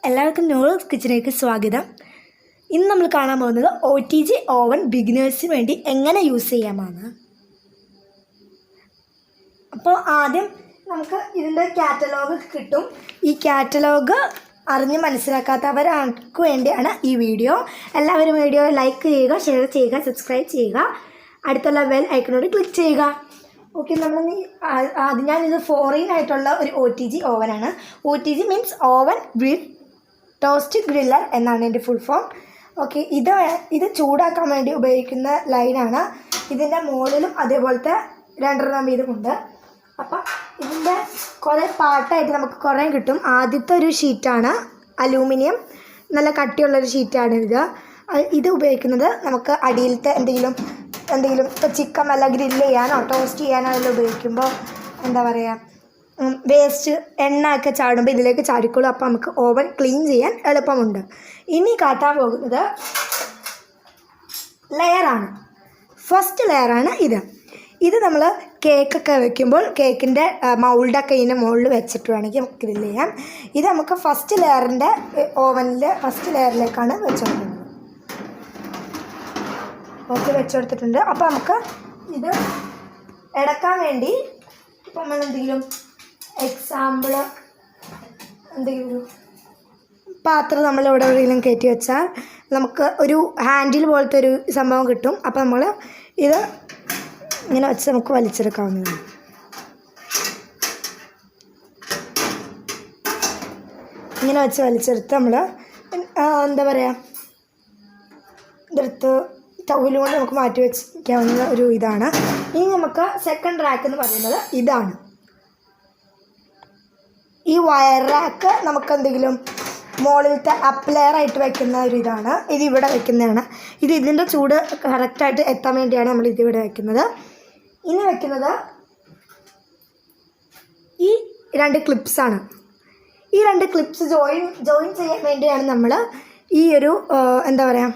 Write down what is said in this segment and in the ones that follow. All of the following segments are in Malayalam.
എല്ലാവർക്കും നൂറോസ് കിച്ചണിലേക്ക് സ്വാഗതം. ഇന്ന് നമ്മൾ കാണാൻ പോകുന്നത് OTG ഓവൻ ബിഗിനേഴ്സിന് വേണ്ടി എങ്ങനെ യൂസ് ചെയ്യാമെന്ന്. അപ്പോൾ ആദ്യം നമുക്ക് ഇതിൻ്റെ കാറ്റലോഗ് കിട്ടും. ഈ കാറ്റലോഗ് അറിഞ്ഞ് മനസ്സിലാക്കാത്തവർക്ക് വേണ്ടിയാണ് ഈ വീഡിയോ. എല്ലാവരും വീഡിയോ ലൈക്ക് ചെയ്യുക, ഷെയർ ചെയ്യുക, സബ്സ്ക്രൈബ് ചെയ്യുക, അടുത്തുള്ള ബെൽ ഐക്കണോട് ക്ലിക്ക് ചെയ്യുക. ഓക്കെ, ഞാനിത് ഫോറിൻ ആയിട്ടുള്ള ഒരു OTG ഓവനാണ്. OTG മീൻസ് ഓവൻ വിത്ത് ടോസ്റ്റ് ഗ്രില്ലർ എന്നാണ് എൻ്റെ ഫുൾ ഫോം. ഓക്കെ, ഇത് ചൂടാക്കാൻ വേണ്ടി ഉപയോഗിക്കുന്ന ലൈനാണ്. ഇതിൻ്റെ മുകളിലും അതേപോലത്തെ രണ്ടെണ്ണം വീതമുണ്ട്. അപ്പം ഇതിൻ്റെ കുറേ പാർട്ടായിട്ട് നമുക്ക് കുറേ കിട്ടും. ആദ്യത്തെ ഒരു ഷീറ്റാണ് അലൂമിനിയം, നല്ല കട്ടിയുള്ളൊരു ഷീറ്റാണ് ഇത് ഉപയോഗിക്കുന്നത് നമുക്ക് അടിയിലത്തെ എന്തെങ്കിലും ഇപ്പോൾ ചിക്കൻ വല്ല ഗ്രില്ല് ചെയ്യാനോ ടോസ്റ്റ് ചെയ്യാനോ എല്ലാം ഉപയോഗിക്കുമ്പോൾ എന്താ പറയുക, വേസ്റ്റ് എണ്ണ ഒക്കെ ചാടുമ്പോൾ ഇതിലേക്ക് ചാടിക്കോളും. അപ്പോൾ നമുക്ക് ഓവൻ ക്ലീൻ ചെയ്യാൻ എളുപ്പമുണ്ട്. ഇനി കാട്ടാൻ പോകുന്നത് ലെയറാണ്. ഫസ്റ്റ് ലെയറാണ് ഇത് നമ്മൾ കേക്കൊക്കെ വെക്കുമ്പോൾ കേക്കിൻ്റെ മൗൾഡൊക്കെ ഇതിൻ്റെ മുകളിൽ വെച്ചിട്ട് വേണമെങ്കിൽ നമുക്ക് ഗ്രില്ല് ചെയ്യാം. ഇത് നമുക്ക് ഫസ്റ്റ് ലെയറിൻ്റെ ഓവനിൽ ഫസ്റ്റ് ലെയറിലേക്കാണ് വെച്ചുകൊടുക്കുന്നത്. ഓക്കെ, വെച്ചുകൊടുത്തിട്ടുണ്ട്. അപ്പോൾ നമുക്ക് ഇത് എടുക്കാൻ വേണ്ടി ഇപ്പോൾ നമ്മൾ എന്തെങ്കിലും എന്തെങ്കിലും പാത്രം നമ്മളിവിടെ എവിടെയെങ്കിലും കയറ്റി വെച്ചാൽ നമുക്ക് ഒരു ഹാൻഡിൽ പോലത്തെ ഒരു സംഭവം കിട്ടും. അപ്പോൾ നമ്മൾ ഇത് ഇങ്ങനെ വെച്ച് നമുക്ക് വലിച്ചെടുക്കാവുന്നതാണ്. ഇങ്ങനെ വെച്ച് വലിച്ചെടുത്ത് നമ്മൾ എന്താ പറയുക, ഇതെടുത്ത് ടൗലും കൊണ്ട് നമുക്ക് മാറ്റി വെക്കാവുന്ന ഒരു ഇതാണ്. ഇനി നമുക്ക് സെക്കൻഡ് റാക്ക് എന്ന് പറയുന്നത് ഇതാണ്. ഈ വയർ റാക്ക് നമുക്ക് എന്തെങ്കിലും മുകളിലത്തെ അപ്പ് ലെയറായിട്ട് വെക്കുന്ന ഒരു ഇതാണ്. ഇതിവിടെ വെക്കുന്നതാണ്. ഇതിൻ്റെ ചൂട് കറക്റ്റായിട്ട് എത്താൻ വേണ്ടിയാണ് നമ്മൾ ഇതിവിടെ വെക്കുന്നത്. ഇനി വെക്കുന്നത് ഈ രണ്ട് ക്ലിപ്സാണ്. ഈ രണ്ട് ക്ലിപ്സ് ജോയിൻ ചെയ്യാൻ വേണ്ടിയാണ് നമ്മൾ ഈ ഒരു എന്താ പറയുക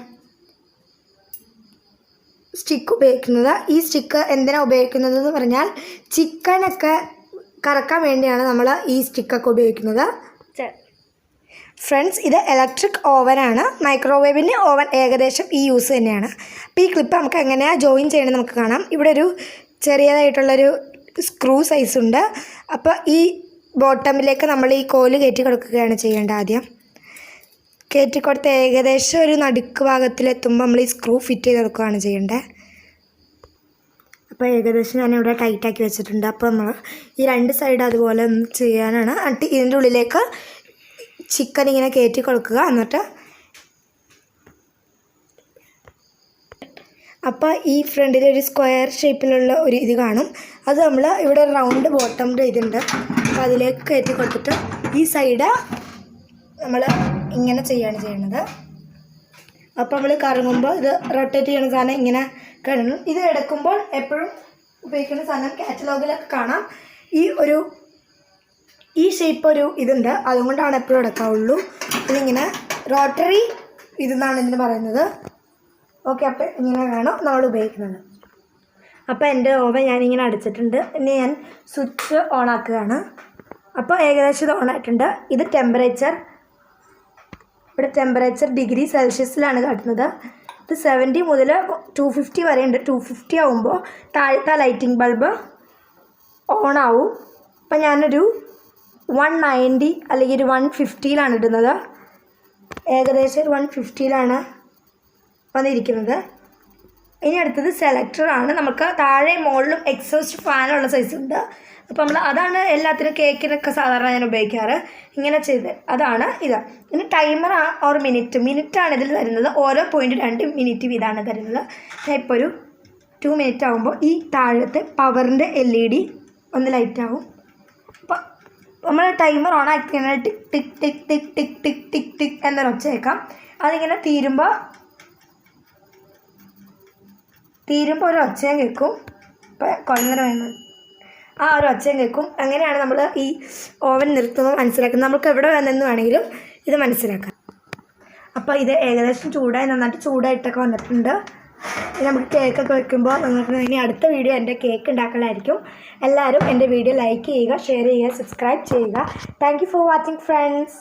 സ്റ്റിക്ക് ഉപയോഗിക്കുന്നത്. ഈ സ്റ്റിക്ക് എന്തിനാണ് ഉപയോഗിക്കുന്നതെന്ന് പറഞ്ഞാൽ ചിക്കനൊക്കെ കറക്കാൻ വേണ്ടിയാണ് നമ്മൾ ഈ സ്റ്റിക്കൊക്കെ ഉപയോഗിക്കുന്നത്. ഫ്രണ്ട്സ്, ഇത് ഇലക്ട്രിക് ഓവനാണ്. മൈക്രോവേവിൻ്റെ ഓവൻ ഏകദേശം ഈ യൂസ് തന്നെയാണ്. അപ്പോൾ ഈ ക്ലിപ്പ് നമുക്ക് എങ്ങനെയാണ് ജോയിൻ ചെയ്യണമെന്ന് നമുക്ക് കാണാം. ഇവിടെ ഒരു ചെറിയതായിട്ടുള്ളൊരു സ്ക്രൂ സൈസ് ഉണ്ട്. അപ്പോൾ ഈ ബോട്ടമിലേക്ക് നമ്മൾ ഈ കോല് കയറ്റി കൊടുക്കുകയാണ് ചെയ്യേണ്ടത്. ആദ്യം കയറ്റിക്കൊടുത്ത് ഏകദേശം ഒരു നടുക്ക് ഭാഗത്തിലെത്തുമ്പോൾ നമ്മൾ ഈ സ്ക്രൂ ഫിറ്റ് ചെയ്ത് കൊടുക്കുകയാണ് ചെയ്യേണ്ടത്. അപ്പോൾ ഏകദേശം ഞാനിവിടെ ടൈറ്റാക്കി വെച്ചിട്ടുണ്ട്. അപ്പോൾ നമ്മൾ ഈ രണ്ട് സൈഡ് അതുപോലെ ഒന്ന് ചെയ്യാനാണ്. എന്നിട്ട് ഇതിൻ്റെ ഉള്ളിലേക്ക് ചിക്കൻ ഇങ്ങനെ കയറ്റി കൊടുക്കുക. എന്നിട്ട് അപ്പോൾ ഈ ഫ്രണ്ടിൽ ഒരു സ്ക്വയർ ഷേപ്പിലുള്ള ഒരു ഇത് കാണും. അത് നമ്മൾ ഇവിടെ റൗണ്ട് ബോട്ടമിൻ്റെ ഇതുണ്ട്. അപ്പോൾ അതിലേക്ക് കയറ്റി കൊടുത്തിട്ട് ഈ സൈഡ് നമ്മൾ ഇങ്ങനെ ചെയ്യുന്നത്. അപ്പോൾ നമ്മൾ കറങ്ങുമ്പോൾ ഇത് റൊട്ടേറ്റ് ചെയ്യുന്ന സാധനം ഇങ്ങനെ കറങ്ങും. ഇത് എടുക്കുമ്പോൾ എപ്പോഴും ഉപയോഗിക്കുന്ന സാധനം കാറ്റലോഗിലൊക്കെ കാണാം. ഈ ഷേപ്പ് ഒരു ഇതുണ്ട്, അതുകൊണ്ടാണ് എപ്പോഴും എടുക്കാവുള്ളൂ. ഇതിങ്ങനെ റോട്ടറി ഇതെന്നാണ് ഇതിന് പറയുന്നത്. ഓക്കെ, അപ്പോൾ ഇങ്ങനെയാണ് നമ്മൾ ഉപയോഗിക്കുന്നത്. അപ്പോൾ എൻ്റെ ഓവൻ ഞാനിങ്ങനെ അടച്ചിട്ടുണ്ട്. ഇനി ഞാൻ സ്വിച്ച് ഓൺ ആക്കുകയാണ്. അപ്പോൾ ഏകദേശം ഇത് ഓൺ ആയിട്ടുണ്ട്. ഇത് ഇവിടെ ടെമ്പറേച്ചർ ഡിഗ്രി സെൽഷ്യസിലാണ് കാട്ടുന്നത്. ഇത് 70 മുതൽ 250 വരെ ഉണ്ട്. 250 ആകുമ്പോൾ താഴത്തെ ലൈറ്റിംഗ് ബൾബ് ഓൺ ആവും. അപ്പം ഞാനൊരു 190 അല്ലെങ്കിൽ ഒരു 150യിലാണ് ഇടുന്നത്. ഏകദേശം ഒരു 150യിലാണ് വന്നിരിക്കുന്നത്. ഇനി അടുത്തത് സെലക്ടറാണ്. നമുക്ക് താഴെ മുകളിലും എക്സോസ്റ്റ് ഫാനുള്ള സൈസ് ഉണ്ട്. അപ്പോൾ അതാണ് എല്ലാത്തിനും കേക്കിനൊക്കെ സാധാരണ ഞാൻ ഉപയോഗിക്കാറ്. ഇങ്ങനെ ചെയ്ത് അതാണ് ഇത്. ഇനി ടൈമർ ഓർ മിനിറ്റാണ് ഇതിൽ തരുന്നത്. ഓരോ പോയിൻറ്റ് 2 മിനിറ്റ് വീതമാണ് തരുന്നത്. ഇപ്പോൾ ഒരു 2 മിനിറ്റ് ആകുമ്പോൾ ഈ താഴത്തെ പവറിൻ്റെ LED ഒന്ന് ലൈറ്റ് ആവും. അപ്പോൾ നമ്മൾ ടൈമർ ഓൺ ആക്കി കഴിഞ്ഞാൽ ടിക് ടിക് ടിക് ടിക് ടിക് ടിക് ടിക് ടിക് എന്നൊരു ഒച്ച കേൾക്കാം. അതിങ്ങനെ തീരുമ്പോൾ ഒരു ഒച്ചയും കേൾക്കും. ഇപ്പോൾ കൊള്ളര വേണം, ആ ഒരു ഒച്ചയും കേൾക്കും. അങ്ങനെയാണ് നമ്മൾ ഈ ഓവൻ നിർത്തുമ്പോൾ മനസ്സിലാക്കുന്നത്. നമുക്ക് എവിടെ വന്നെന്ന് വേണമെങ്കിലും ഇത് മനസ്സിലാക്കാം. അപ്പോൾ ഇത് ഏകദേശം നന്നായിട്ട് ചൂടായിട്ടൊക്കെ വന്നിട്ടുണ്ട്. നമുക്ക് കേക്കൊക്കെ വെക്കുമ്പോൾ ഇനി അടുത്ത വീഡിയോ എൻ്റെ കേക്ക് ഉണ്ടാക്കലായിരിക്കും. എല്ലാവരും എൻ്റെ വീഡിയോ ലൈക്ക് ചെയ്യുക, ഷെയർ ചെയ്യുക, സബ്സ്ക്രൈബ് ചെയ്യുക. Thank you for watching friends.